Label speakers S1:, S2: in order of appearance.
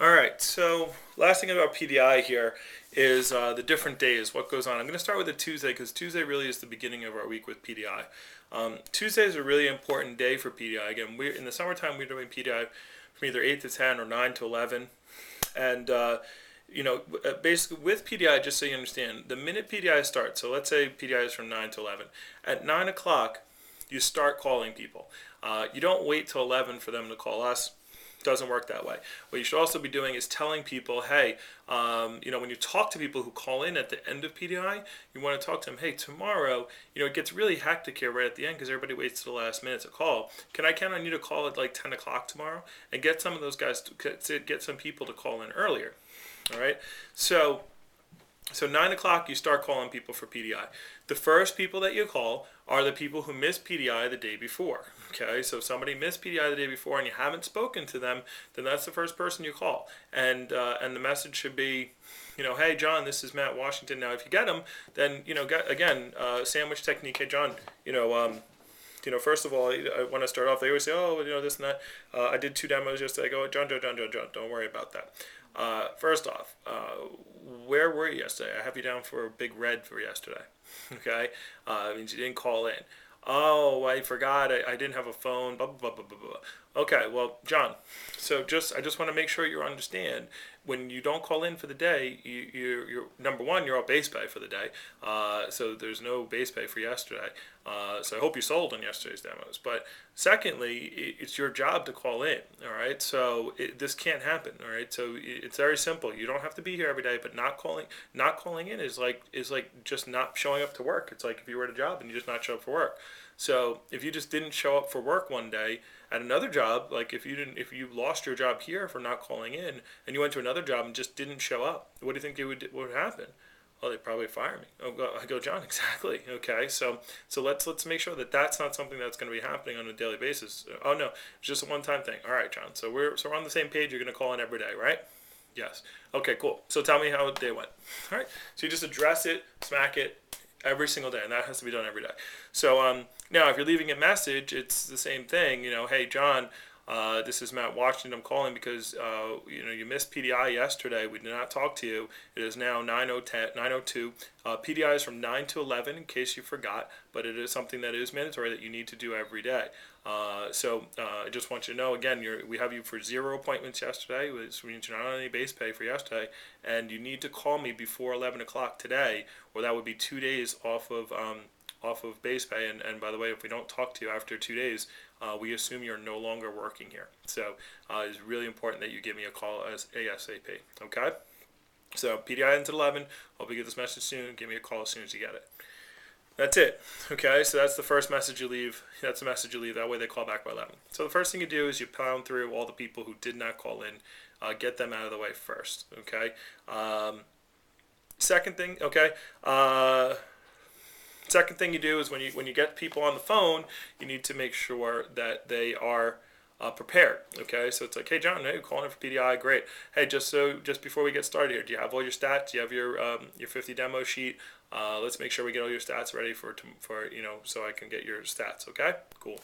S1: All right, so last thing about PDI here is the different days, what goes on. I'm going to start with a Tuesday because Tuesday really is the beginning of our week with PDI. Tuesday is a really important day for PDI. Again, we're in the summertime. We're doing PDI from either 8 to 10 or 9 to 11. And basically with PDI, just so you understand, the minute PDI starts, so let's say PDI is from 9 to 11. At 9 o'clock, you start calling people. You don't wait till 11 for them to call us. Doesn't work that way. What you should also be doing is telling people, hey, when you talk to people who call in at the end of PDI, you want to talk to them, hey, tomorrow, it gets really hectic here right at the end because everybody waits to the last minute to call. Can I count on you to call at like 10 o'clock tomorrow and get some of those guys to get some people to call in earlier? All right. So 9 o'clock, you start calling people for PDI. The first people that you call are the people who missed PDI the day before. Okay, so if somebody missed PDI the day before and you haven't spoken to them, then that's the first person you call. And the message should be, hey, John, this is Matt Washington. Now, if you get them, then, sandwich technique. Hey, John, first of all, I want to start off, they always say, oh, this and that. I did 2 demos yesterday. I go, John, don't worry about that. First off, where were you yesterday? I have you down for a big red for yesterday. Okay? It means you didn't call in. Oh, I forgot. I didn't have a phone. Blah, blah, blah, blah, blah. Okay, well, John, so I just want to make sure you understand. When you don't call in for the day, you're number one, you're all base pay for the day. So there's no base pay for yesterday. So I hope you sold on yesterday's demos. But secondly, it's your job to call in. All right. So this can't happen. All right. So it's very simple. You don't have to be here every day, but not calling in is like just not showing up to work. It's like if you were at a job and you just not show up for work. So if you just didn't show up for work one day at another job, like if you lost your job here for not calling in and you went to another job and just didn't show up, what do you think would happen? Well, they'd probably fire me. I go, John, exactly. Okay, so let's make sure that that's not something that's going to be happening on a daily basis. Oh no, it's just a one-time thing. All right, John. So we're on the same page. You're going to call in every day, right? Yes. Okay, cool. So tell me how the day went. All right. So you just address it, smack it, every single day, and that has to be done every day. So now, if you're leaving a message, it's the same thing. Hey, John, this is Matt Washington. I'm calling because you missed PDI yesterday. We did not talk to you. It is now 9:02. PDI is from 9 to 11, in case you forgot, but it is something that is mandatory that you need to do every day. I just want you to know, again, we have you for 0 appointments yesterday, which means you're not on any base pay for yesterday, and you need to call me before 11 o'clock today, or that would be 2 days off of base pay. And by the way, if we don't talk to you after 2 days, we assume you're no longer working here. So it's really important that you give me a call as ASAP. Okay? So PDI ends at 11. Hope you get this message soon. Give me a call as soon as you get it. That's it. Okay, so that's the first message you leave. That's the message you leave. That way they call back by 11. So the first thing you do is you pound through all the people who did not call in. Get them out of the way first. Okay? Second thing, okay? Second thing you do is when you get people on the phone, you need to make sure that they are prepared. Okay, so it's like, hey John, hey, calling in for PDI, great. Hey, just before we get started here, do you have all your stats? Do you have your 50 demo sheet? Let's make sure we get all your stats ready for so I can get your stats. Okay, cool.